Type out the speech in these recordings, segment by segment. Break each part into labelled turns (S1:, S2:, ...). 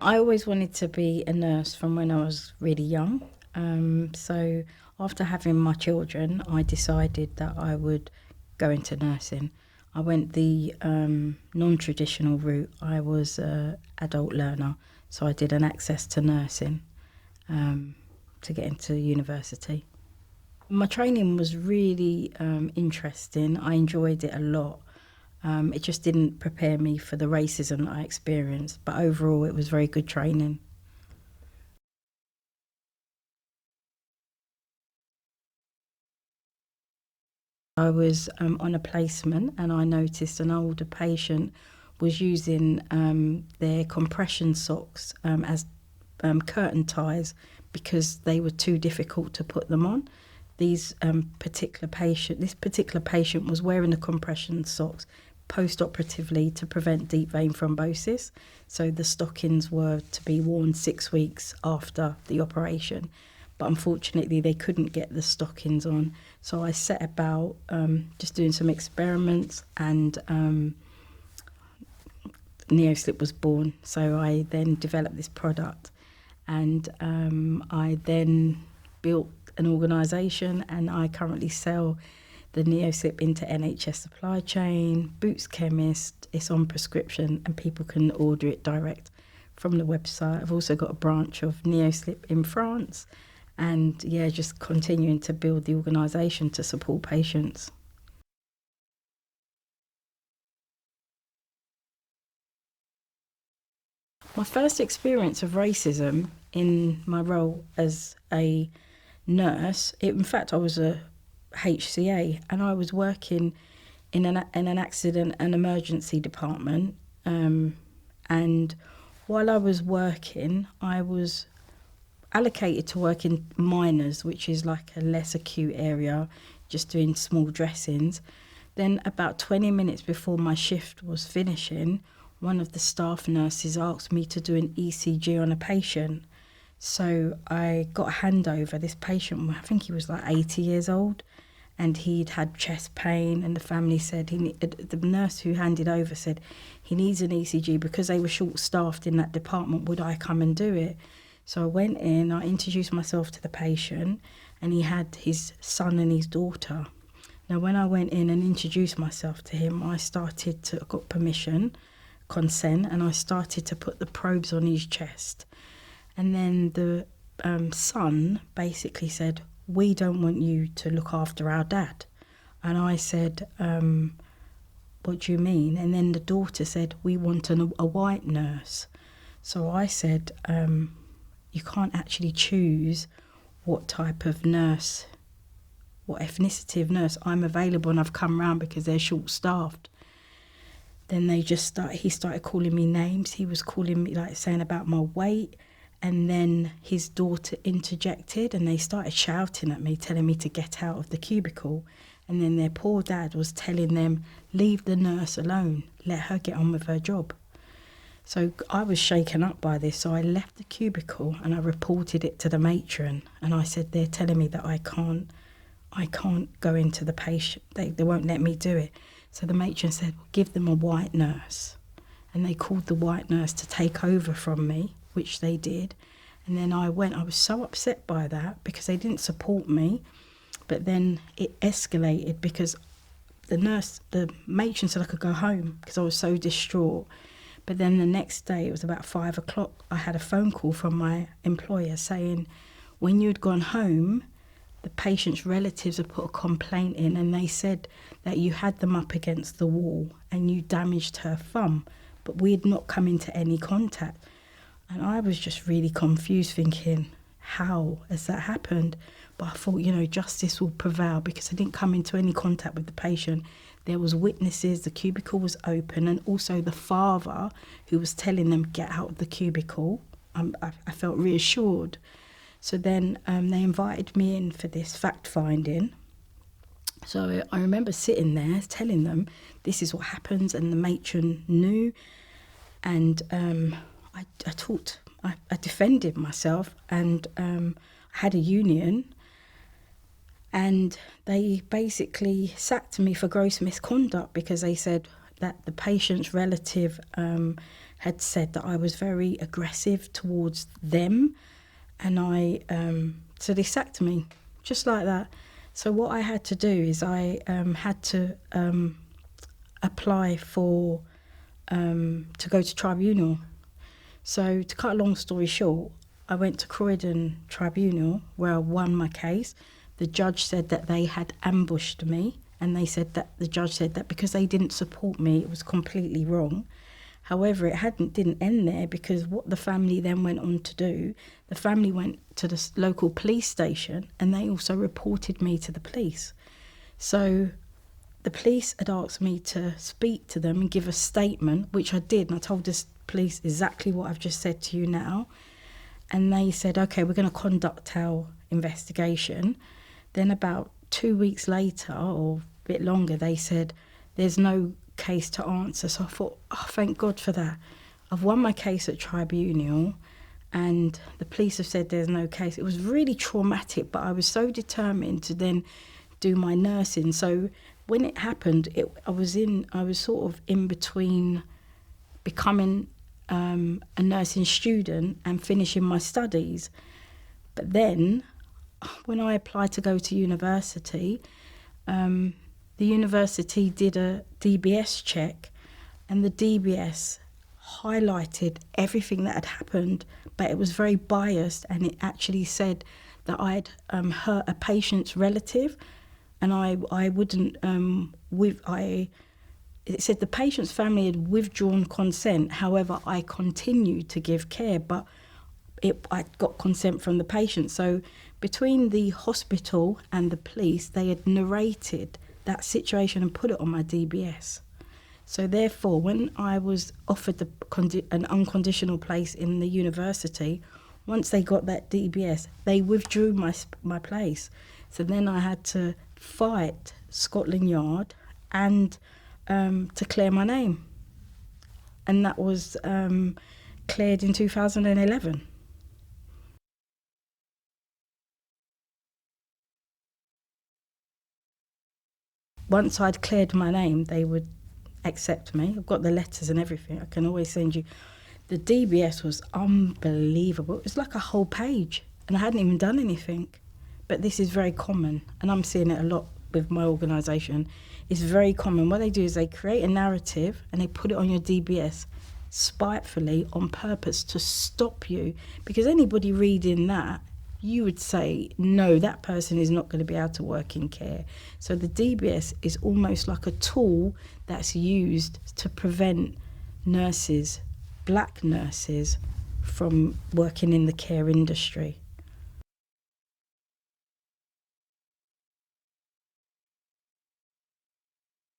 S1: I always wanted to be a nurse from when I was really young. So after having my children, I decided that I would go into nursing. I went the non-traditional route. I was an adult learner, so I did an access to nursing to get into university. My training was really interesting. I enjoyed it a lot. It just didn't prepare me for the racism that I experienced, but overall it was very good training. I was on a placement and I noticed an older patient was using their compression socks as curtain ties because they were too difficult to put them on. This particular patient was wearing the compression socks post-operatively to prevent deep vein thrombosis. So the stockings were to be worn 6 weeks after the operation. But unfortunately, they couldn't get the stockings on. So I set about just doing some experiments, and Neoslip was born. So I then developed this product, and I then built an organisation, and I currently sell the Neoslip into NHS supply chain, Boots Chemist. It's on prescription, and people can order it direct from the website. I've also got a branch of Neoslip in France, and just continuing to build the organisation to support patients. My first experience of racism in my role as a nurse, in fact, I was a HCA, and I was working in an accident and emergency department. And while I was working, I was allocated to work in minors, which is like a less acute area, just doing small dressings. Then about 20 minutes before my shift was finishing, one of the staff nurses asked me to do an ECG on a patient. So I got a handover. This patient, I think he was like 80 years old, and he'd had chest pain, and the family said, the nurse who handed over said, he needs an ECG. Because they were short-staffed in that department, would I come and do it? So I went in, I introduced myself to the patient, and he had his son and his daughter. Now, when I went in and introduced myself to him, I got permission, consent, and I started to put the probes on his chest. And then the son basically said, we don't want you to look after our dad. And I said, what do you mean? And then the daughter said, we want a white nurse. So I said, you can't actually choose what type of nurse, what ethnicity of nurse. I'm available and I've come round because they're short-staffed. Then he started calling me names. He was calling me, like, saying about my weight. And then his daughter interjected and they started shouting at me, telling me to get out of the cubicle. And then their poor dad was telling them, leave the nurse alone, let her get on with her job. So I was shaken up by this, so I left the cubicle and I reported it to the matron. And I said, they're telling me that I can't go into the patient. They won't let me do it. So the matron said, give them a white nurse. And they called the white nurse to take over from me, which they did. And then I was so upset by that because they didn't support me. But then it escalated because the matron said I could go home because I was so distraught. But then the next day, it was about 5 o'clock, I had a phone call from my employer saying, when you'd gone home, the patient's relatives had put a complaint in and they said that you had them up against the wall and you damaged her thumb, but we had not come into any contact. And I was just really confused, thinking, how has that happened? But I thought, justice will prevail because I didn't come into any contact with the patient. There was witnesses, the cubicle was open, and also the father who was telling them, get out of the cubicle. I felt reassured. So then they invited me in for this fact-finding. So I remember sitting there telling them, this is what happens, and the matron knew. And I defended myself, and I had a union. And they basically sacked me for gross misconduct because they said that the patient's relative had said that I was very aggressive towards them, and so they sacked me, just like that. So what I had to do is I had to apply for to go to tribunal. So to cut a long story short, I went to Croydon Tribunal where I won my case. The judge said that they had ambushed me, and the judge said that because they didn't support me, it was completely wrong. However, it didn't end there, because what the family then went on to do, the family went to the local police station and they also reported me to the police. So the police had asked me to speak to them and give a statement, which I did, and I told the police exactly what I've just said to you now. And they said, okay, we're going to conduct our investigation. Then about 2 weeks later, or a bit longer, they said, there's no case to answer. So I thought, oh, thank God for that. I've won my case at tribunal, and the police have said there's no case. It was really traumatic, but I was so determined to then do my nursing. So when it happened, I was sort of in between becoming a nursing student and finishing my studies. But then when I applied to go to university, the university did a DBS check, and the DBS highlighted everything that had happened, but it was very biased, and it actually said that I'd hurt a patient's relative, and it said the patient's family had withdrawn consent. However, I continued to give care, but I got consent from the patient. So between the hospital and the police, they had narrated that situation and put it on my DBS. So therefore, when I was offered an unconditional place in the university, once they got that DBS, they withdrew my place. So then I had to fight Scotland Yard and to clear my name. And that was cleared in 2011. Once I'd cleared my name, they would accept me. I've got the letters and everything. I can always send you. The DBS was unbelievable. It was like a whole page, and I hadn't even done anything. But this is very common, and I'm seeing it a lot with my organisation. It's very common. What they do is they create a narrative and they put it on your DBS spitefully, on purpose, to stop you. Because anybody reading that, you would say, no, that person is not going to be able to work in care. So the DBS is almost like a tool that's used to prevent nurses, black nurses, from working in the care industry.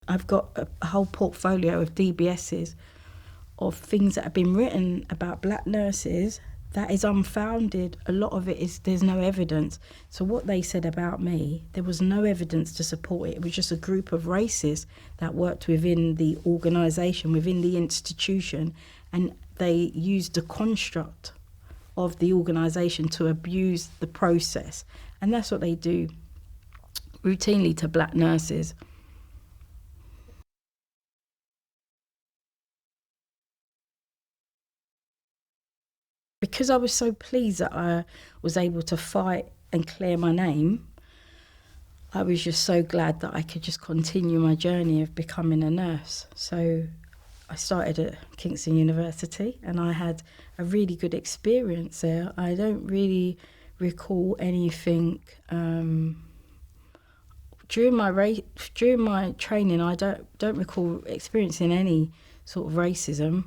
S1: I've got a whole portfolio of DBSs of things that have been written about black nurses that is unfounded. A lot of it is, there's no evidence. So what they said about me, there was no evidence to support it. It was just a group of racists that worked within the organisation, within the institution, and they used the construct of the organisation to abuse the process. And that's what they do routinely to black nurses. Because I was so pleased that I was able to fight and clear my name, I was just so glad that I could just continue my journey of becoming a nurse. So I started at Kingston University and I had a really good experience there. I don't really recall anything during my training. I don't recall experiencing any sort of racism.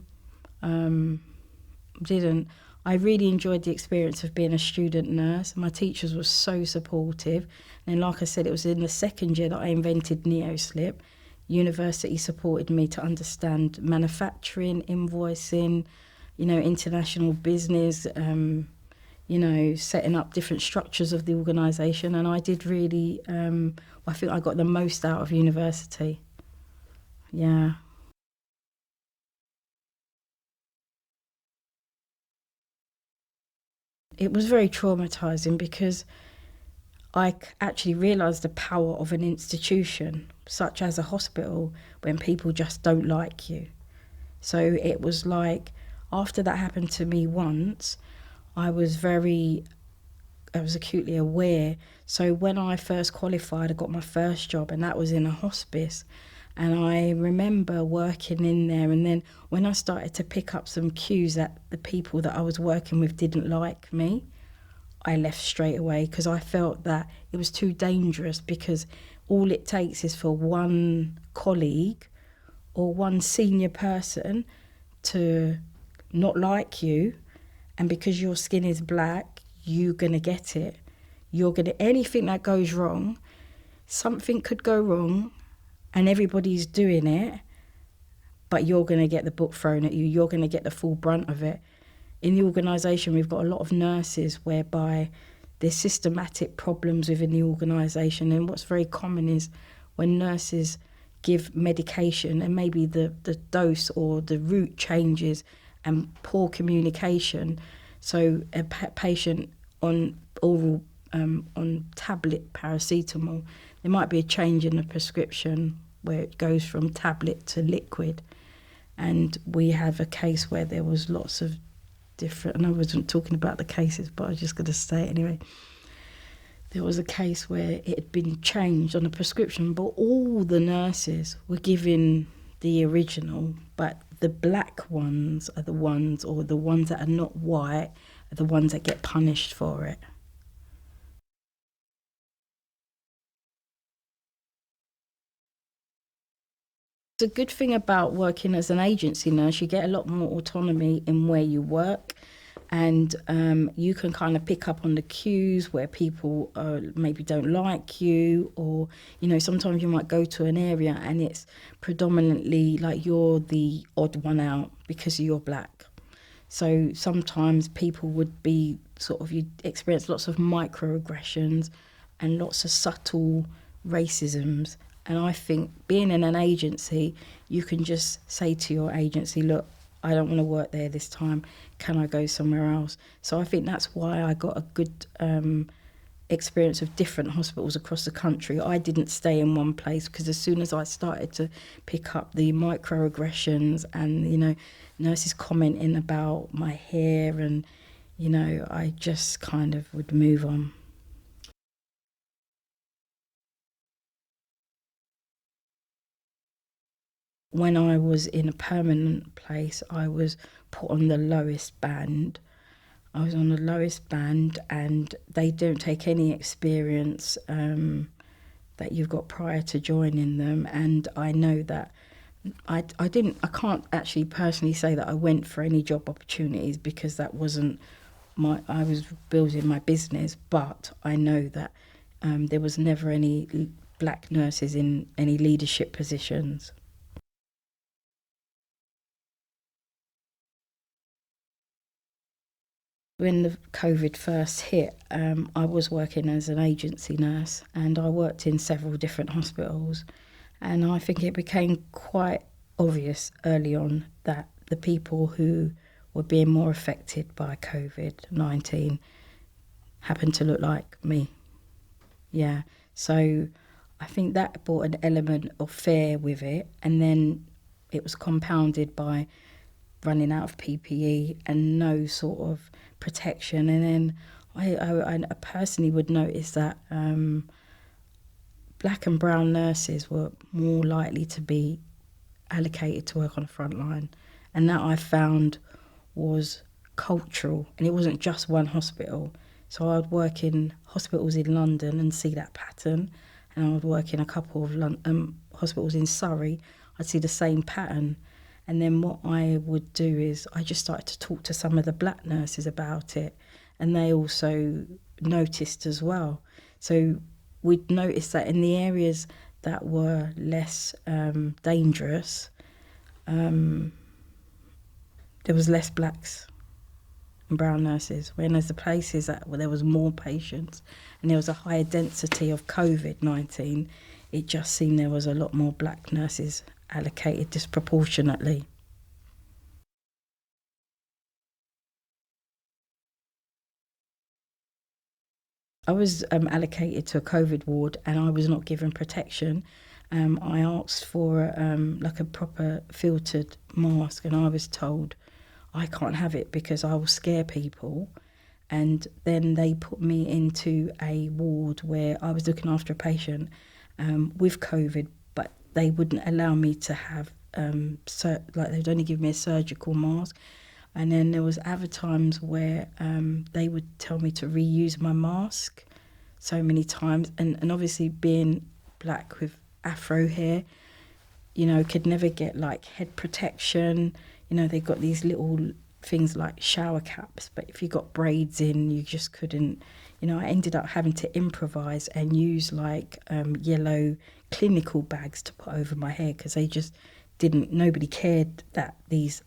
S1: Didn't. I really enjoyed the experience of being a student nurse. My teachers were so supportive. And like I said, it was in the second year that I invented NeoSlip. University supported me to understand manufacturing, invoicing, international business, setting up different structures of the organisation. And I did really, I think I got the most out of university. Yeah. It was very traumatising because I actually realised the power of an institution, such as a hospital, when people just don't like you. So it was like after that happened to me once, I was acutely aware. So when I first qualified, I got my first job, and that was in a hospice. And I remember working in there, and then when I started to pick up some cues that the people that I was working with didn't like me, I left straight away, because I felt that it was too dangerous, because all it takes is for one colleague or one senior person to not like you, and because your skin is black, you're going to get it. Anything that goes wrong, something could go wrong and everybody's doing it, but you're going to get the book thrown at you. You're going to get the full brunt of it. In the organisation, we've got a lot of nurses whereby there's systematic problems within the organisation. And what's very common is when nurses give medication and maybe the dose or the route changes, and poor communication. So a patient on oral, on tablet paracetamol, there might be a change in the prescription where it goes from tablet to liquid. And we have a case where there was lots of different, and I wasn't talking about the cases, but I was just going to say it anyway. There was a case where it had been changed on a prescription, but all the nurses were given the original, but the black ones are the ones, or the ones that are not white, are the ones that get punished for it. The good thing about working as an agency nurse, you get a lot more autonomy in where you work, and you can kind of pick up on the cues where people maybe don't like you, or sometimes you might go to an area and it's predominantly like you're the odd one out because you're black. So sometimes people would be you experience lots of microaggressions and lots of subtle racisms. And I think being in an agency, you can just say to your agency, look, I don't want to work there this time. Can I go somewhere else? So I think that's why I got a good experience of different hospitals across the country. I didn't stay in one place, because as soon as I started to pick up the microaggressions and, nurses commenting about my hair, and, I just kind of would move on. When I was in a permanent place, I was put on the lowest band. I was on the lowest band, and they don't take any experience that you've got prior to joining them. And I know that I can't actually personally say that I went for any job opportunities, because that wasn't I was building my business, but I know that there was never any black nurses in any leadership positions. When the COVID first hit, I was working as an agency nurse, and I worked in several different hospitals. And I think it became quite obvious early on that the people who were being more affected by COVID-19 happened to look like me. Yeah. So I think that brought an element of fear with it. And then it was compounded by running out of PPE and no sort of protection. And then I personally would notice that black and brown nurses were more likely to be allocated to work on the front line. And that I found was cultural, and it wasn't just one hospital. So I would work in hospitals in London and see that pattern, and I would work in a couple of hospitals in Surrey. I'd see the same pattern. And then what I would do is I just started to talk to some of the black nurses about it, and they also noticed as well. So we'd noticed that in the areas that were less dangerous, there was less blacks and brown nurses, whereas the places where there was more patients and there was a higher density of COVID-19, it just seemed there was a lot more black nurses allocated disproportionately. I was allocated to a COVID ward, and I was not given protection. I asked for like a proper filtered mask, and I was told I can't have it because I will scare people. And then they put me into a ward where I was looking after a patient with COVID, but they wouldn't allow me to have, they'd only give me a surgical mask. And then there was other times where they would tell me to reuse my mask so many times. And obviously being black with afro hair, could never get like head protection. They got these little things like shower caps, but if you got braids in, you just couldn't. I ended up having to improvise and use like yellow clinical bags to put over my hair because they just didn't. Nobody cared that these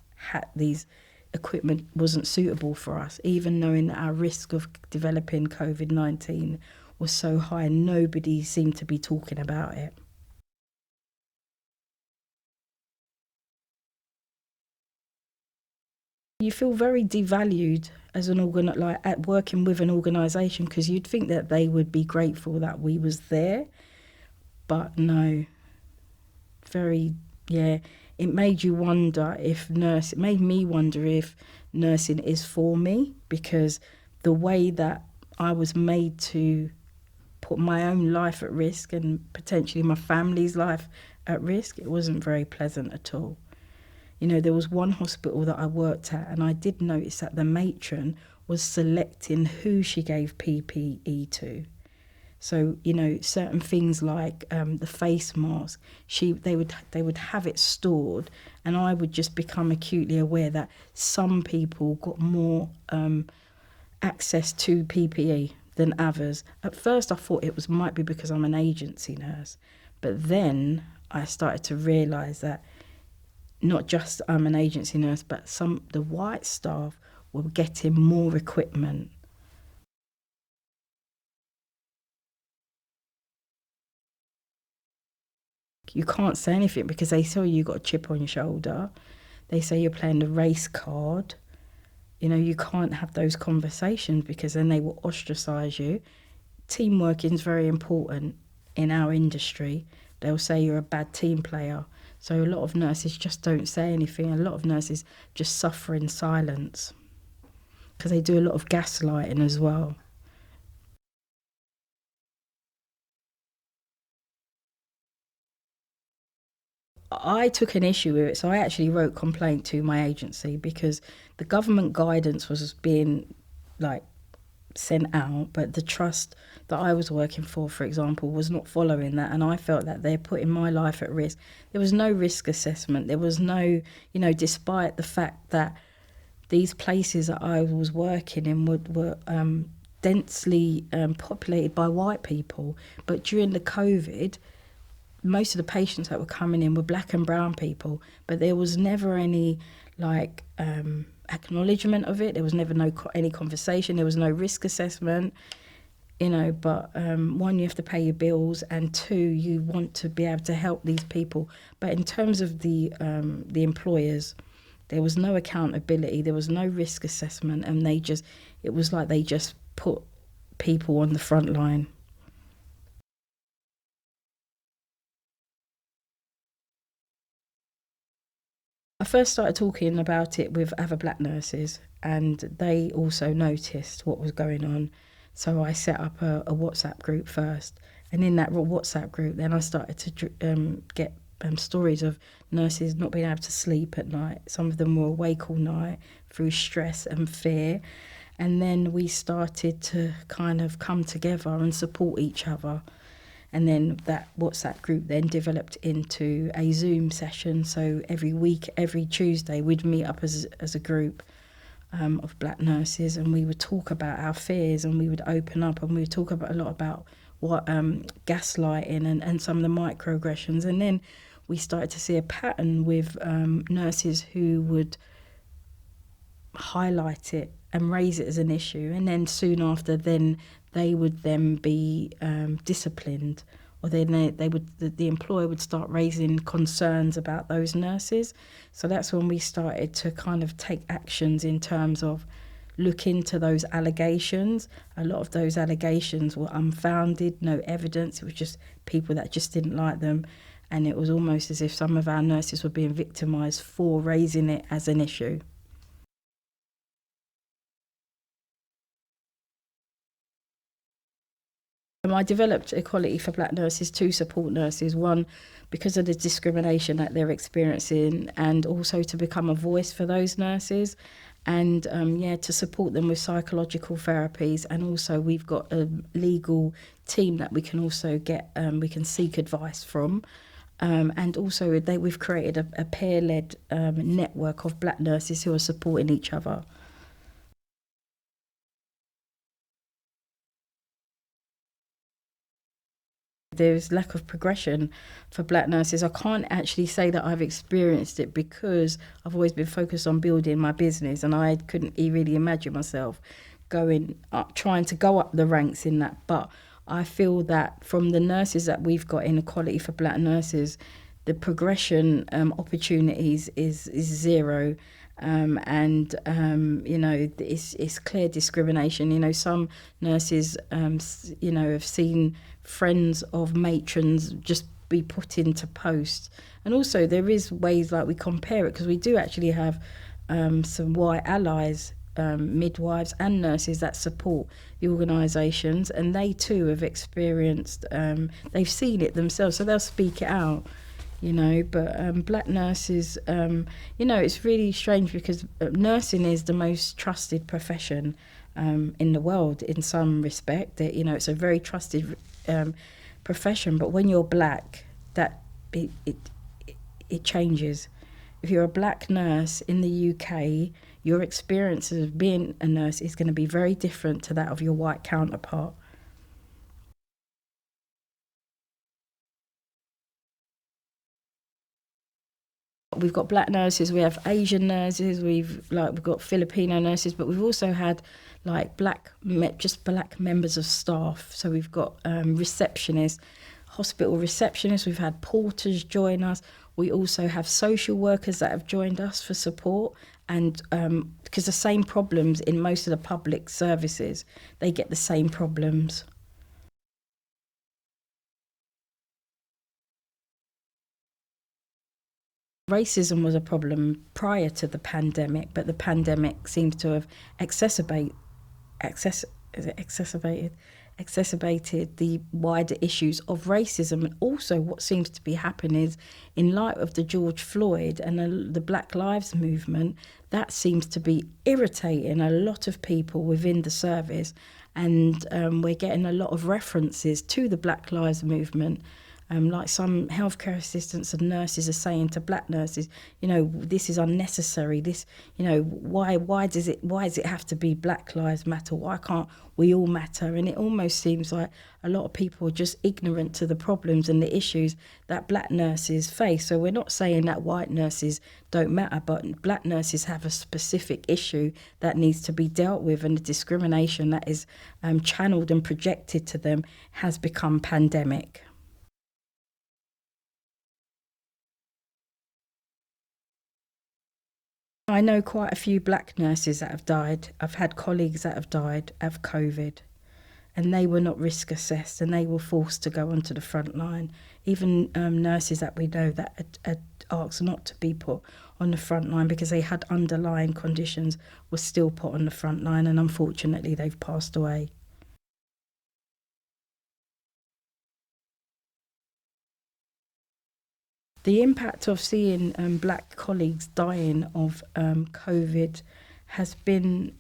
S1: equipment wasn't suitable for us, even knowing that our risk of developing COVID-19 was so high. Nobody seemed to be talking about it. You feel very devalued as at working with an organisation, because you'd think that they would be grateful that we was there, but no. Very, yeah. It made you wonder it made me wonder if nursing is for me, because the way that I was made to put my own life at risk and potentially my family's life at risk, it wasn't very pleasant at all. There was one hospital that I worked at, and I did notice that the matron was selecting who she gave PPE to. So, certain things like the face mask, they would have it stored, and I would just become acutely aware that some people got more access to PPE than others. At first, I thought it might be because I'm an agency nurse, but then I started to realise that not just I'm an agency nurse, but the white staff were getting more equipment. You can't say anything because they say you got a chip on your shoulder. They say you're playing the race card. You can't have those conversations because then they will ostracise you. Team working is very important in our industry. They'll say you're a bad team player. So a lot of nurses just don't say anything. A lot of nurses just suffer in silence because they do a lot of gaslighting as well. I took an issue with it, so I actually wrote complaint to my agency because the government guidance was being like sent out, but the trust that I was working for example, was not following that, and I felt that they're putting my life at risk. There was no risk assessment. There was no, despite the fact that these places that I was working in were densely populated by white people, but during the COVID, most of the patients that were coming in were black and brown people, but there was never any acknowledgement of it. There was never any conversation. There was no risk assessment, but one, you have to pay your bills, and two, you want to be able to help these people. But in terms of the employers, there was no accountability. There was no risk assessment, and it was like they just put people on the front line. I first started talking about it with other black nurses, and they also noticed what was going on. So I set up a WhatsApp group first, and in that WhatsApp group, then I started to get stories of nurses not being able to sleep at night. Some of them were awake all night through stress and fear. And then we started to kind of come together and support each other. And then that WhatsApp group then developed into a Zoom session. So every week, every Tuesday, we'd meet up as a group of black nurses, and we would talk about our fears, and we would open up, and we would talk about a lot about what gaslighting and some of the microaggressions. And then we started to see a pattern with nurses who would highlight it and raise it as an issue, and then soon after, then they would then be disciplined, or then the employer would start raising concerns about those nurses. So that's when we started to kind of take actions in terms of look into those allegations. A lot of those allegations were unfounded, no evidence. It was just people that just didn't like them, and it was almost as if some of our nurses were being victimised for raising it as an issue. I developed Equality for Black Nurses to support nurses, one, because of the discrimination that they're experiencing, and also to become a voice for those nurses, and to support them with psychological therapies. And also we've got a legal team that we can also get, we can seek advice from. And also we've created a peer-led network of black nurses who are supporting each other. There's lack of progression for black nurses. I can't actually say that I've experienced it because I've always been focused on building my business, and I couldn't really imagine myself going up, trying to go up the ranks in that. But I feel that from the nurses that we've got in Equality for Black Nurses, the progression opportunities is zero. It's clear discrimination. Some nurses, have seen friends of matrons just be put into post. And also there is ways like we compare it, because we do actually have some white allies, midwives and nurses that support the organisations, and they too have experienced, they've seen it themselves, so they'll speak it out. But black nurses, it's really strange because nursing is the most trusted profession in the world in some respect. It's a very trusted profession, but when you're black, that it changes. If you're a black nurse in the UK, your experience of being a nurse is going to be very different to that of your white counterpart. We've got black nurses, we have Asian nurses, we've got Filipino nurses, but we've also had just black members of staff. So we've got receptionists, hospital receptionists, we've had porters join us. We also have social workers that have joined us for support, and because the same problems in most of the public services, they get the same problems. Racism was a problem prior to the pandemic, but the pandemic seems to have exacerbated the wider issues of racism. And also what seems to be happening is, in light of the George Floyd and the Black Lives movement, that seems to be irritating a lot of people within the service. And we're getting a lot of references to the Black Lives movement. Like some healthcare assistants and nurses are saying to black nurses, this is unnecessary. This, why does it have to be Black Lives Matter? Why can't we all matter? And it almost seems like a lot of people are just ignorant to the problems and the issues that black nurses face. So we're not saying that white nurses don't matter, but black nurses have a specific issue that needs to be dealt with, and the discrimination that is channeled and projected to them has become pandemic. I know quite a few black nurses that have died. I've had colleagues that have died of COVID, and they were not risk assessed, and they were forced to go onto the front line. Even nurses that we know that are asked not to be put on the front line because they had underlying conditions were still put on the front line, and unfortunately they've passed away. The impact of seeing black colleagues dying of COVID has been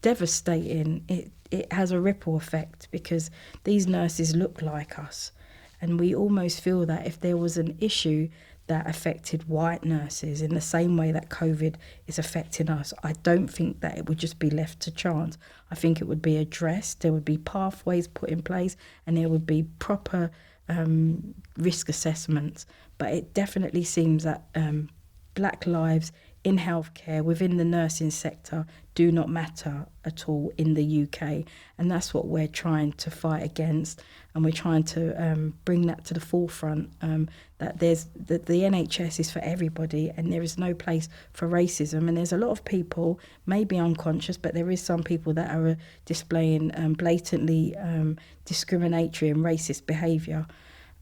S1: devastating. It has a ripple effect because these nurses look like us, and we almost feel that if there was an issue that affected white nurses in the same way that COVID is affecting us, I don't think that it would just be left to chance. I think it would be addressed, there would be pathways put in place, and there would be proper risk assessments. But it definitely seems that black lives in healthcare, within the nursing sector, do not matter at all in the UK. And that's what we're trying to fight against. And we're trying to bring that to the forefront, that the NHS is for everybody and there is no place for racism. And there's a lot of people, maybe unconscious, but there is some people that are displaying blatantly discriminatory and racist behaviour.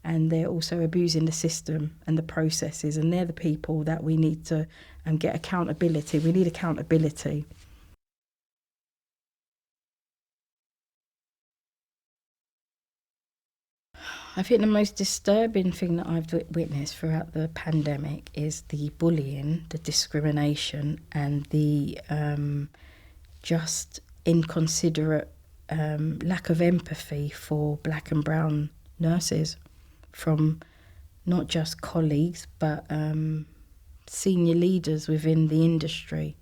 S1: And they're also abusing the system and the processes. And they're the people that we need to get accountability. We need accountability. I think the most disturbing thing that I've witnessed throughout the pandemic is the bullying, the discrimination, and the just inconsiderate lack of empathy for black and brown nurses from not just colleagues but senior leaders within the industry.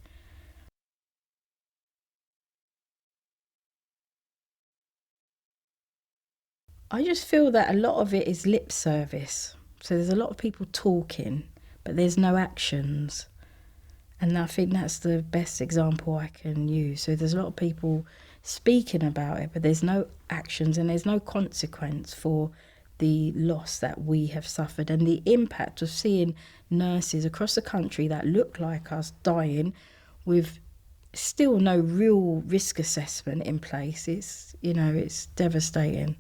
S1: I just feel that a lot of it is lip service. So there's a lot of people talking, but there's no actions. And I think that's the best example I can use. So there's a lot of people speaking about it, but there's no actions and there's no consequence for the loss that we have suffered and the impact of seeing nurses across the country that look like us dying with still no real risk assessment in place. It's devastating.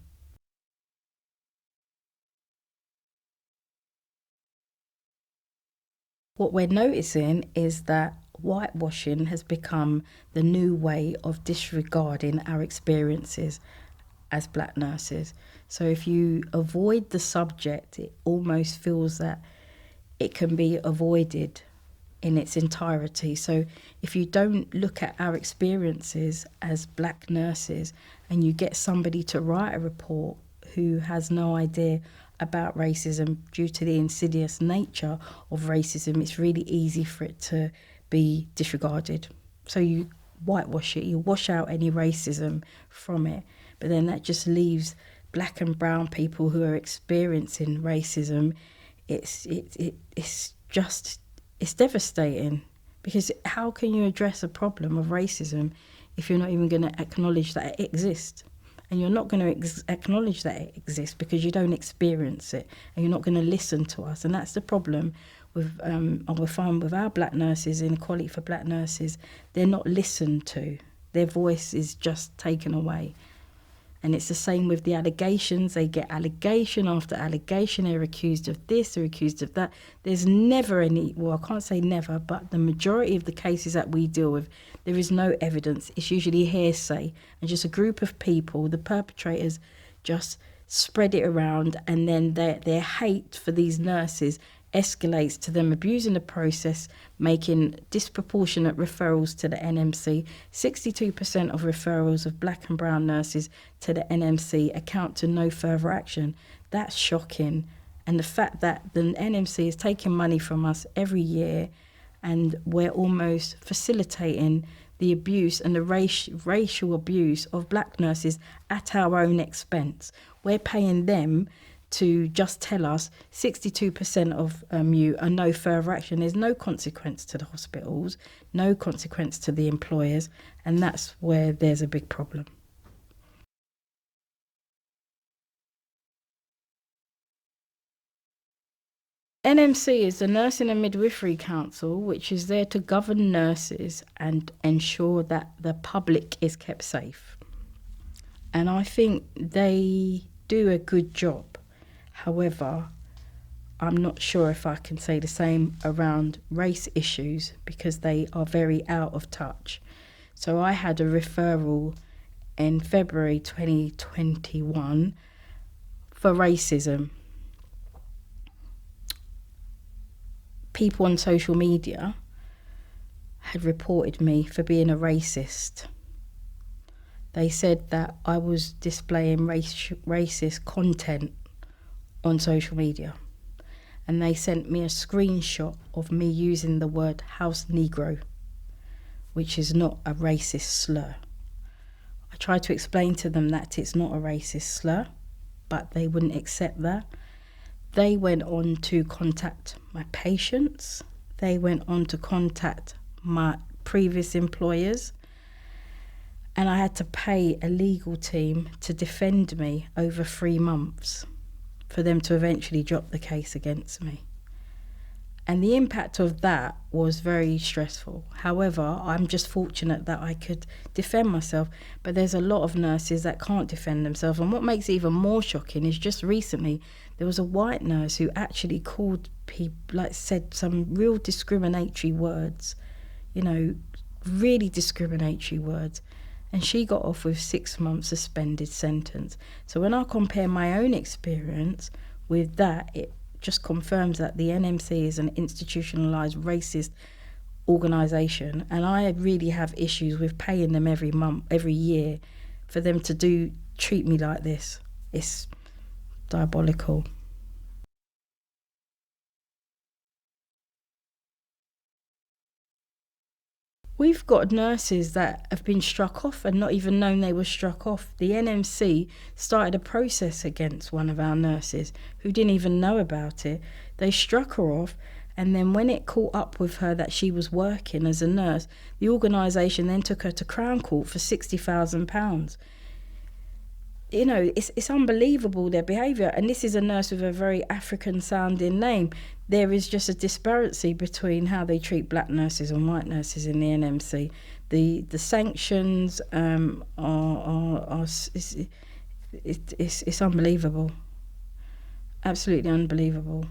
S1: What we're noticing is that whitewashing has become the new way of disregarding our experiences as black nurses. So if you avoid the subject, it almost feels that it can be avoided in its entirety. So if you don't look at our experiences as black nurses and you get somebody to write a report who has no idea about racism due to the insidious nature of racism, it's really easy for it to be disregarded. So you whitewash it, you wash out any racism from it, but then that just leaves black and brown people who are experiencing racism. It's devastating, because how can you address a problem of racism if you're not even going to acknowledge that it exists? And you're not going to acknowledge that it exists because you don't experience it, and you're not going to listen to us. And that's the problem with we find with our black nurses, Inequality for Black Nurses. They're not listened to. Their voice is just taken away. And it's the same with the allegations. They get allegation after allegation. They're accused of this, they're accused of that. There's never any, well, I can't say never, but the majority of the cases that we deal with, there is no evidence. It's usually hearsay and just a group of people, the perpetrators, just spread it around, and then their hate for these nurses escalates to them abusing the process, making disproportionate referrals to the NMC. 62% of referrals of black and brown nurses to the NMC account to no further action. That's shocking. And the fact that the NMC is taking money from us every year, and we're almost facilitating the abuse and the racial abuse of black nurses at our own expense. We're paying them to just tell us 62% of you are no further action. There's no consequence to the hospitals, no consequence to the employers, and that's where there's a big problem. NMC is the Nursing and Midwifery Council, which is there to govern nurses and ensure that the public is kept safe. And I think they do a good job. However, I'm not sure if I can say the same around race issues, because they are very out of touch. So I had a referral in February 2021 for racism. People on social media had reported me for being a racist. They said that I was displaying racist content on social media, and they sent me a screenshot of me using the word house Negro, which is not a racist slur. I tried to explain to them that it's not a racist slur, but they wouldn't accept that. They went on to contact my patients. They went on to contact my previous employers, and I had to pay a legal team to defend me over 3 months for them to eventually drop the case against me. And the impact of that was very stressful. However, I'm just fortunate that I could defend myself, but there's a lot of nurses that can't defend themselves. And what makes it even more shocking is just recently there was a white nurse who actually called people, said some real discriminatory words, really discriminatory words. and she got off with 6 months suspended sentence. So when I compare my own experience with that, it just confirms that the NMC is an institutionalized racist organisation, and I really have issues with paying them every month, every year, for them to treat me like this. It's diabolical. We've got nurses that have been struck off and not even known they were struck off. The NMC started a process against one of our nurses who didn't even know about it. They struck her off, and then when it caught up with her that she was working as a nurse, the organisation then took her to Crown Court for £60,000. You know, it's unbelievable, their behaviour. And this is a nurse with a very African-sounding name. There is just a disparity between how they treat black nurses and white nurses in the NMC. The sanctions it's unbelievable. Absolutely unbelievable.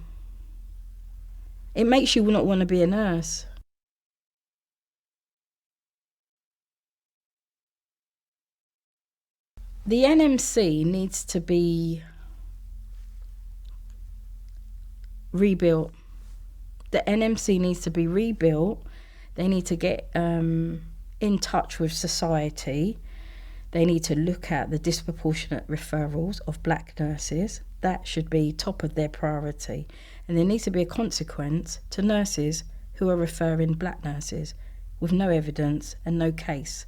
S1: It makes you not want to be a nurse. The NMC needs to be rebuilt. The NMC needs to be rebuilt. They need to get in touch with society. They need to look at the disproportionate referrals of black nurses. That should be top of their priority. And there needs to be a consequence to nurses who are referring black nurses with no evidence and no case.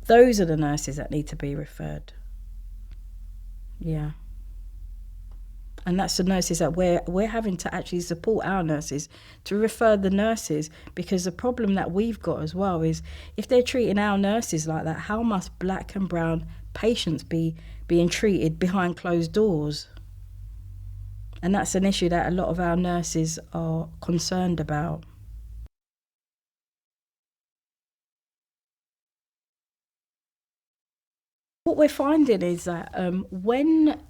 S1: Those are the nurses that need to be referred. Yeah. And that's the nurses that we're having to actually support our nurses to refer the nurses, because the problem that we've got as well is if they're treating our nurses like that, how must black and brown patients be being treated behind closed doors? And that's an issue that a lot of our nurses are concerned about. What we're finding is that when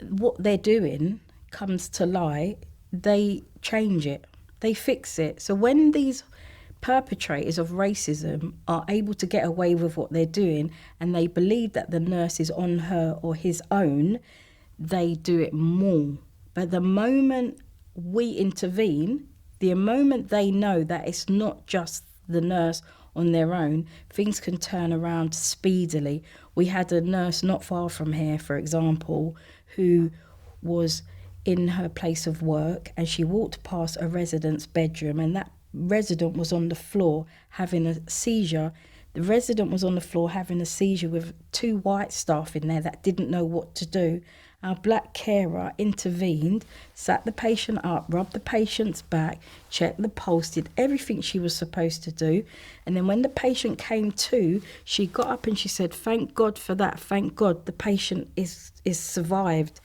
S1: what they're doing comes to light, they change it, they fix it. So when these perpetrators of racism are able to get away with what they're doing and they believe that the nurse is on her or his own, they do it more. But the moment we intervene, the moment they know that it's not just the nurse on their own, things can turn around speedily. We had a nurse not far from here, for example, who was in her place of work, and she walked past a resident's bedroom, and that resident was on the floor having a seizure. The resident was on the floor having a seizure with 2 white staff in there that didn't know what to do. Our black carer intervened, sat the patient up, rubbed the patient's back, checked the pulse, did everything she was supposed to do. And then when the patient came to, she got up and she said, "Thank God for that. Thank God the patient is survived."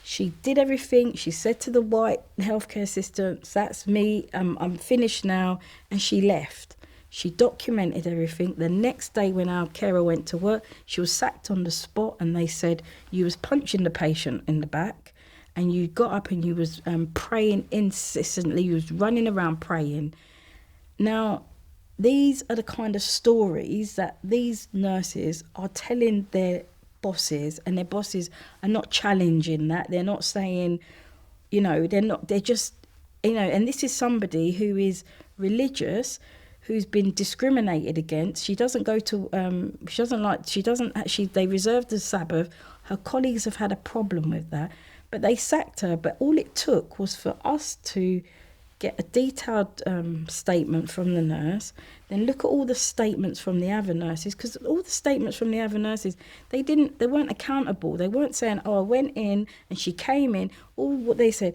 S1: She did everything. She said to the white healthcare assistant, "That's me, I'm finished now." And she left. She documented everything. The next day when our carer went to work, she was sacked on the spot, and they said, "You was punching the patient in the back, and you got up and you was praying incessantly. You was running around praying." Now, these are the kind of stories that these nurses are telling their bosses, and their bosses are not challenging that. They're not saying, they're just, and this is somebody who is religious, who's been discriminated against. She doesn't go to, they reserved the Sabbath. Her colleagues have had a problem with that, but they sacked her. But all it took was for us to get a detailed statement from the nurse, then look at all the statements from the other nurses, because all the statements from the other nurses, they weren't accountable. They weren't saying, "Oh, I went in and she came in." All what they said,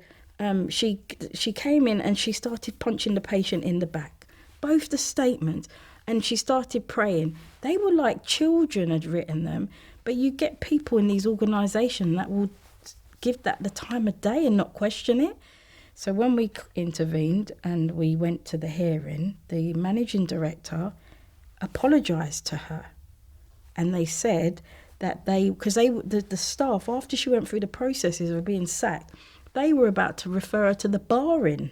S1: she came in and she started punching the patient in the back. Both the statements, and she started praying. They were like children had written them, but you get people in these organisations that will give that the time of day and not question it. So when we intervened and we went to the hearing, the managing director apologised to her, and they said that the staff, after she went through the processes of being sacked, they were about to refer her to the barring.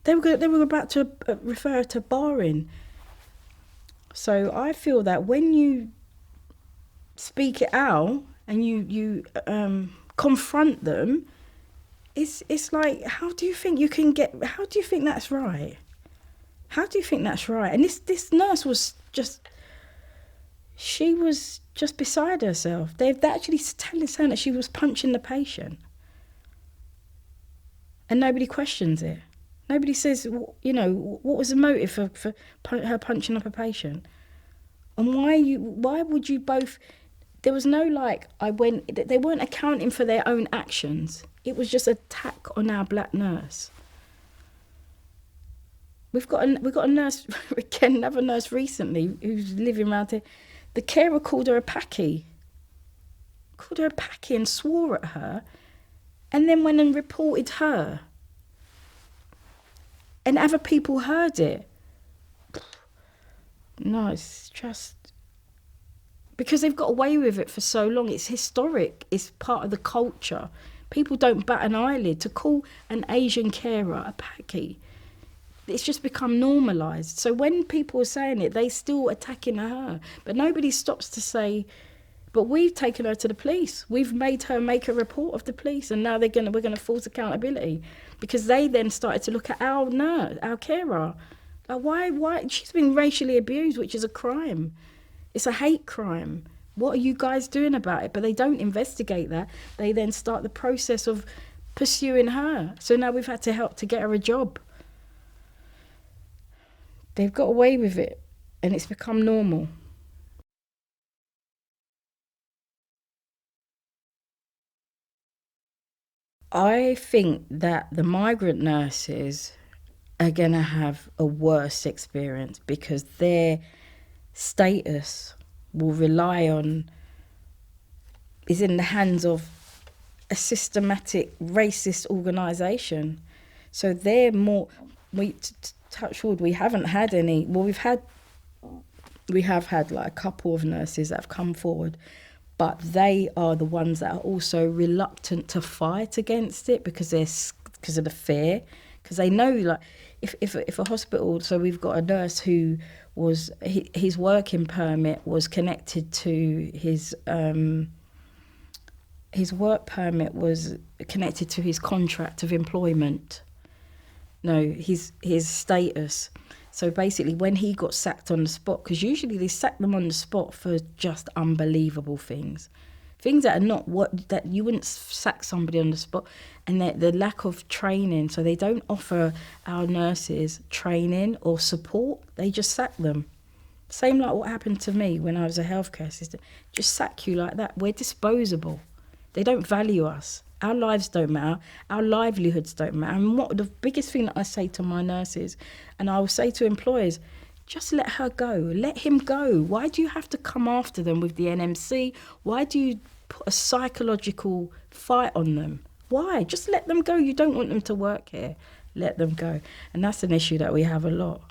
S1: They were about to refer her to barring. So I feel that when you speak it out and you confront them, it's like, how do you think that's right? How do you think that's right? And this nurse was just, she was just beside herself. They've actually saying that she was punching the patient, and nobody questions it. Nobody says, what was the motive for her punching up a patient, and why would you both? There was no they weren't accounting for their own actions. It was just an attack on our black nurse. We've got a nurse again, another nurse recently who's living around here. The carer called her a packy. And swore at her, and then went and reported her. And other people heard it. No, it's just because they've got away with it for so long. It's historic. It's part of the culture. People don't bat an eyelid. To call an Asian carer a packy, it's just become normalised. So when people are saying it, they still attacking her. But nobody stops to say, but we've taken her to the police. We've made her make a report of the police, and now we're gonna force accountability, because they then started to look at our nurse, our carer. Like, why? She's been racially abused, which is a crime. It's a hate crime. What are you guys doing about it? But they don't investigate that. They then start the process of pursuing her. So now we've had to help to get her a job. They've got away with it, and it's become normal. I think that the migrant nurses are going to have a worse experience, because their status will rely on, is in the hands of a systematic racist organisation. So they're more, touch wood, we haven't had any, well, we have had like a couple of nurses that have come forward, but they are the ones that are also reluctant to fight against it, because of the fear, because they know, like, if a hospital, so we've got a nurse who was, his working permit was connected to his work permit was connected to his contract of employment. No, his status. So basically, when he got sacked on the spot, because usually they sack them on the spot for just unbelievable things that are not that you wouldn't sack somebody on the spot, and the lack of training. So they don't offer our nurses training or support. They just sack them. Same like what happened to me when I was a healthcare assistant. Just sack you like that. We're disposable. They don't value us. Our lives don't matter. Our livelihoods don't matter. And what the biggest thing that I say to my nurses, and I will say to employers, just let her go. Let him go. Why do you have to come after them with the NMC? Why do you put a psychological fight on them? Why? Just let them go. You don't want them to work here. Let them go. And that's an issue that we have a lot.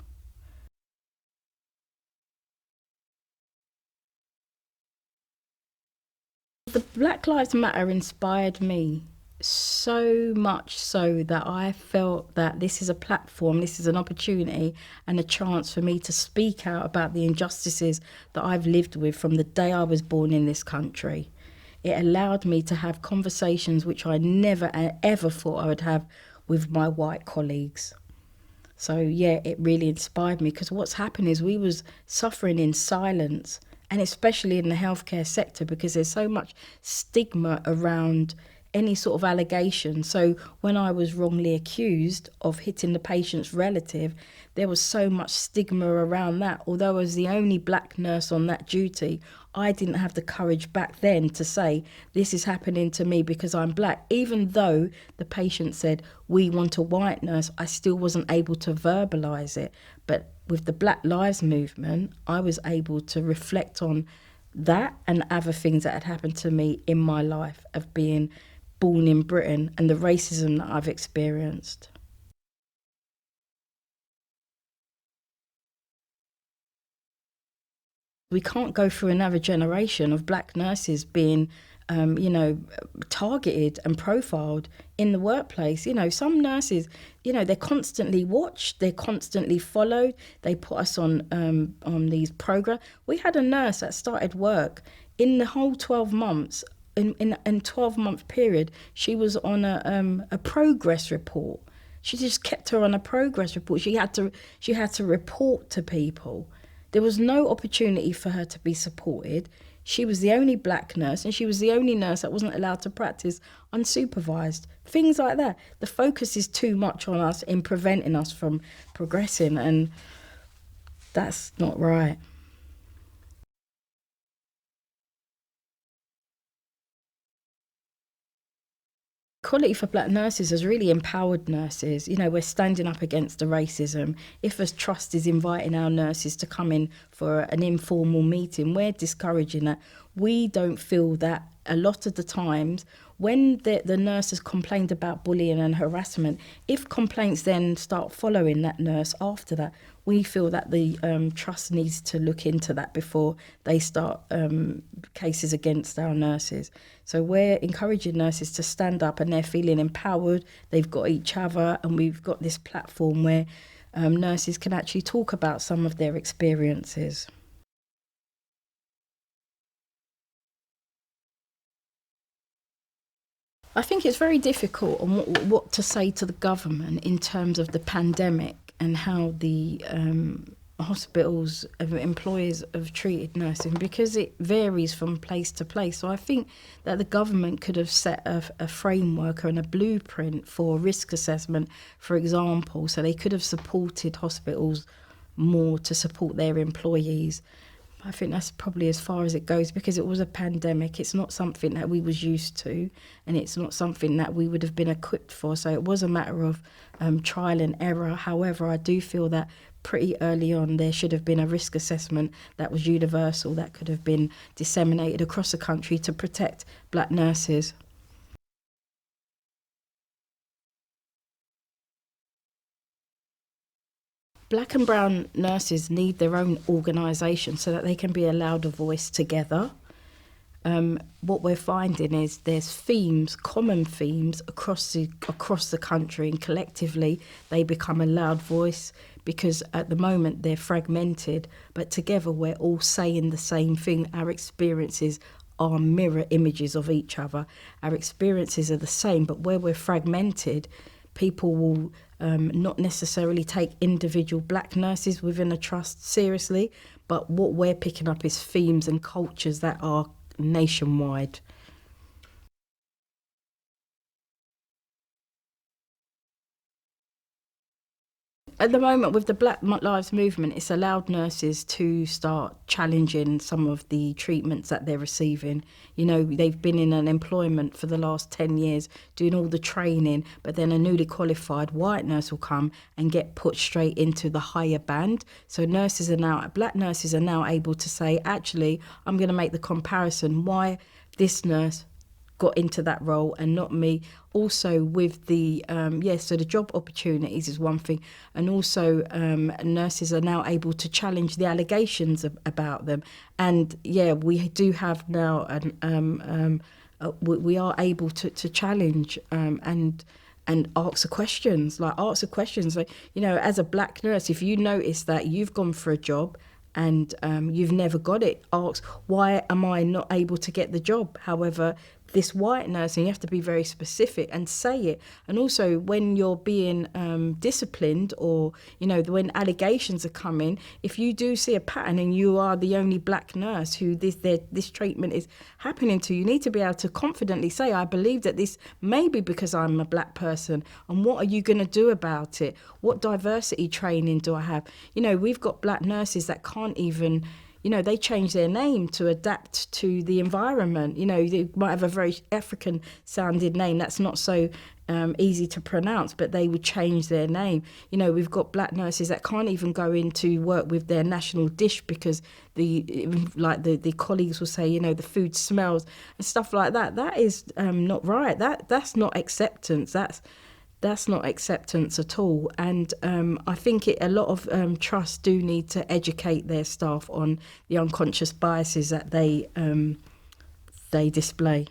S1: The Black Lives Matter inspired me so much so that I felt that this is a platform, this is an opportunity and a chance for me to speak out about the injustices that I've lived with from the day I was born in this country. It allowed me to have conversations which I never ever thought I would have with my white colleagues. So yeah, it really inspired me, because what's happened is we was suffering in silence, and especially in the healthcare sector, because there's so much stigma around any sort of allegation. So when I was wrongly accused of hitting the patient's relative, there was so much stigma around that. Although I was the only black nurse on that duty, I didn't have the courage back then to say, this is happening to me because I'm black. Even though the patient said, we want a white nurse, I still wasn't able to verbalise it. But with the Black Lives Movement, I was able to reflect on that and other things that had happened to me in my life of being born in Britain and the racism that I've experienced. We can't go through another generation of black nurses being targeted and profiled in the workplace. Some nurses, they're constantly watched, they're constantly followed. They put us on these programs. We had a nurse that started work in the whole 12 months. In 12-month period, she was on a progress report. She just kept her on a progress report. She had to report to people. There was no opportunity for her to be supported. She was the only black nurse, and she was the only nurse that wasn't allowed to practice unsupervised. Things like that. The focus is too much on us in preventing us from progressing, and that's not right. Equality for black nurses has really empowered nurses. We're standing up against the racism. If a trust is inviting our nurses to come in for an informal meeting, we're discouraging that. We don't feel that a lot of the times when the nurse has complained about bullying and harassment, if complaints then start following that nurse after that, we feel that the trust needs to look into that before they start cases against our nurses. So we're encouraging nurses to stand up, and they're feeling empowered. They've got each other, and we've got this platform where nurses can actually talk about some of their experiences. I think it's very difficult on what to say to the government in terms of the pandemic and how the hospitals, employers have treated nursing, because it varies from place to place. So I think that the government could have set a framework and a blueprint for risk assessment, for example, so they could have supported hospitals more to support their employees. I think that's probably as far as it goes, because it was a pandemic. It's not something that we was used to, and it's not something that we would have been equipped for. So it was a matter of trial and error. However, I do feel that pretty early on there should have been a risk assessment that was universal, that could have been disseminated across the country to protect black nurses. Black and brown nurses need their own organisation so that they can be allowed a voice together. What we're finding is there's common themes across the country, and collectively they become a loud voice, because at the moment they're fragmented, but together we're all saying the same thing. Our experiences are mirror images of each other. Our experiences are the same, but where we're fragmented, people will not necessarily take individual black nurses within a trust seriously, but what we're picking up is themes and cultures that are nationwide. At the moment, with the Black Lives Movement, it's allowed nurses to start challenging some of the treatments that they're receiving. They've been in an employment for the last 10 years doing all the training, but then a newly qualified white nurse will come and get put straight into the higher band. So black nurses are now able to say, actually, I'm going to make the comparison why this nurse got into that role and not me. Also with the so the job opportunities is one thing, and also nurses are now able to challenge the allegations about them. And we do have now we are able to challenge and ask the questions. Like as a black nurse, if you notice that you've gone for a job and you've never got it, ask, why am I not able to get the job? However, this white nurse, and you have to be very specific and say it. And also when you're being disciplined, or when allegations are coming, if you do see a pattern and you are the only black nurse who this treatment is happening to, you need to be able to confidently say, I believe that this may be because I'm a black person, and what are you going to do about it? What diversity training do I have? We've got black nurses that can't even, they change their name to adapt to the environment. They might have a very African sounding name that's not so easy to pronounce, but they would change their name. We've got black nurses that can't even go into work with their national dish because the colleagues will say, the food smells and stuff like that. That is not right. That's not acceptance. That's not acceptance at all. And I think a lot of trusts do need to educate their staff on the unconscious biases that they display.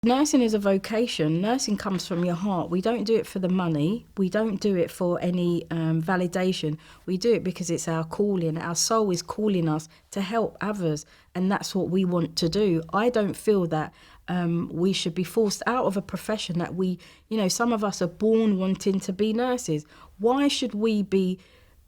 S1: Nursing is a vocation. Nursing comes from your heart. We don't do it for the money. We don't do it for any validation. We do it because it's our calling. Our soul is calling us to help others, and that's what we want to do. I don't feel that we should be forced out of a profession that some of us are born wanting to be nurses. Why should we be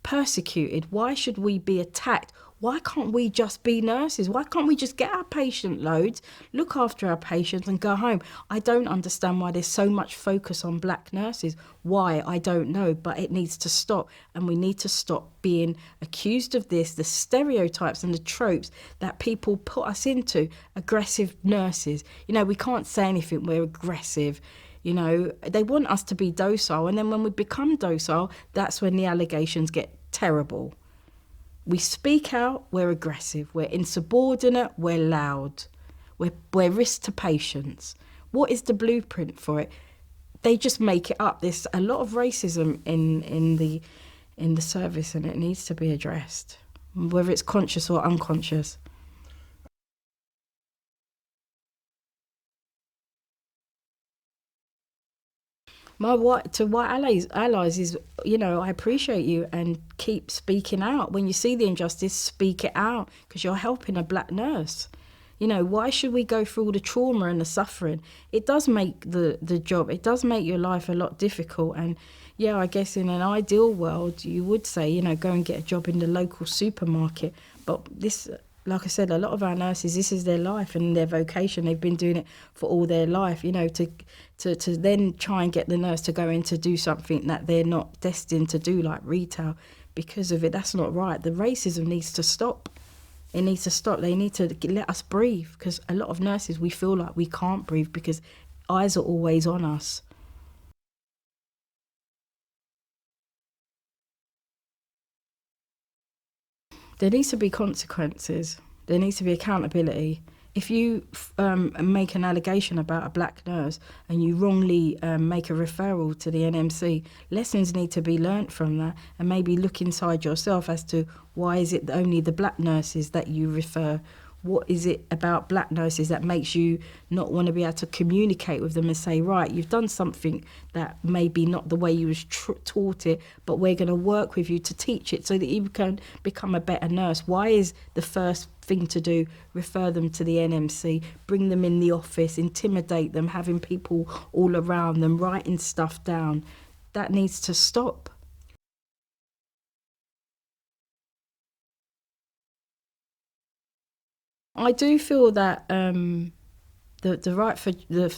S1: persecuted? Why should we be attacked? Why can't we just be nurses? Why can't we just get our patient loads, look after our patients and go home? I don't understand why there's so much focus on black nurses. Why? I don't know, but it needs to stop, and we need to stop being accused of this, the stereotypes and the tropes that people put us into. Aggressive nurses. We can't say anything, we're aggressive. They want us to be docile, and then when we become docile, that's when the allegations get terrible. We speak out, we're aggressive. We're insubordinate, we're loud. We're risk to patients. What is the blueprint for it? They just make it up. There's a lot of racism in the service, and it needs to be addressed, whether it's conscious or unconscious. To white allies is, I appreciate you, and keep speaking out. When you see the injustice, speak it out, because you're helping a black nurse. Why should we go through all the trauma and the suffering? It does make the job, it does make your life a lot difficult. And yeah, I guess in an ideal world, you would say, go and get a job in the local supermarket. But this, like I said, a lot of our nurses, this is their life and their vocation. They've been doing it for all their life, to then try and get the nurse to go in to do something that they're not destined to do, like retail, because of it. That's not right. The racism needs to stop. It needs to stop. They need to let us breathe, because a lot of nurses, we feel like we can't breathe because eyes are always on us. There needs to be consequences. There needs to be accountability. If you make an allegation about a black nurse and you wrongly make a referral to the NMC, lessons need to be learnt from that, and maybe look inside yourself as to why is it only the black nurses that you refer. What is it about black nurses that makes you not want to be able to communicate with them and say, right, you've done something that may be not the way you was taught it, but we're going to work with you to teach it so that you can become a better nurse. Why is the first thing to do refer them to the NMC, bring them in the office, intimidate them, having people all around them, writing stuff down? That needs to stop. I do feel that the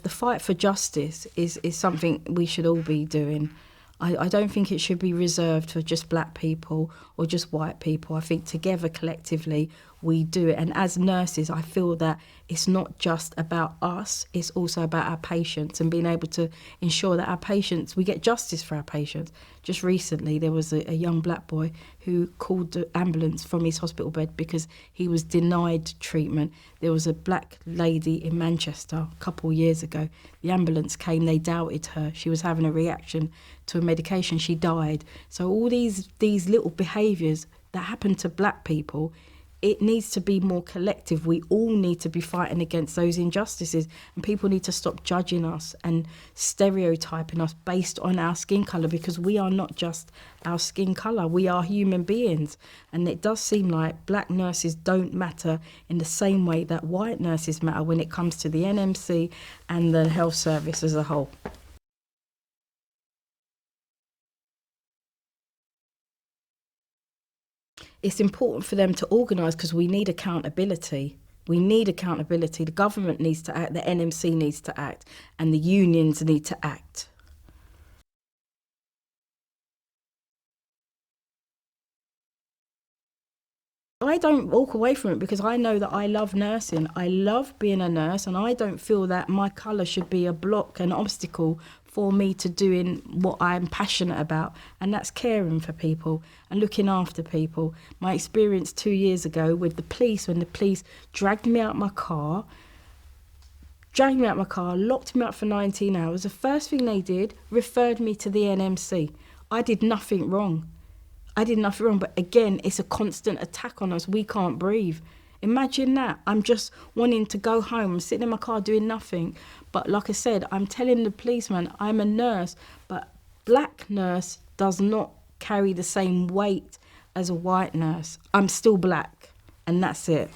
S1: fight for justice is something we should all be doing. I don't think it should be reserved for just black people or just white people. I think together, collectively, we do it. And as nurses, I feel that it's not just about us, it's also about our patients and being able to ensure that our patients, we get justice for our patients. Just recently, there was a young black boy who called the ambulance from his hospital bed because he was denied treatment. There was a black lady in Manchester a couple of years ago. The ambulance came, they doubted her. She was having a reaction to a medication, she died. So all these little behaviours that happen to black people, it needs to be more collective. We all need to be fighting against those injustices, and people need to stop judging us and stereotyping us based on our skin colour, because we are not just our skin colour, we are human beings. And it does seem like black nurses don't matter in the same way that white nurses matter when it comes to the NMC and the health service as a whole. It's important for them to organise, because we need accountability. We need accountability. The government needs to act, the NMC needs to act, and the unions need to act. I don't walk away from it because I know that I love nursing. I love being a nurse, and I don't feel that my colour should be a block, an obstacle for me to doing what I'm passionate about, and that's caring for people and looking after people. My experience 2 years ago with the police, when the police dragged me out my car, locked me up for 19 hours, the first thing they did, referred me to the NMC. I did nothing wrong. But again, it's a constant attack on us. We can't breathe. Imagine that. I'm just wanting to go home. I'm sitting in my car doing nothing. But like I said, I'm telling the policeman I'm a nurse, but black nurse does not carry the same weight as a white nurse. I'm still black, and that's it.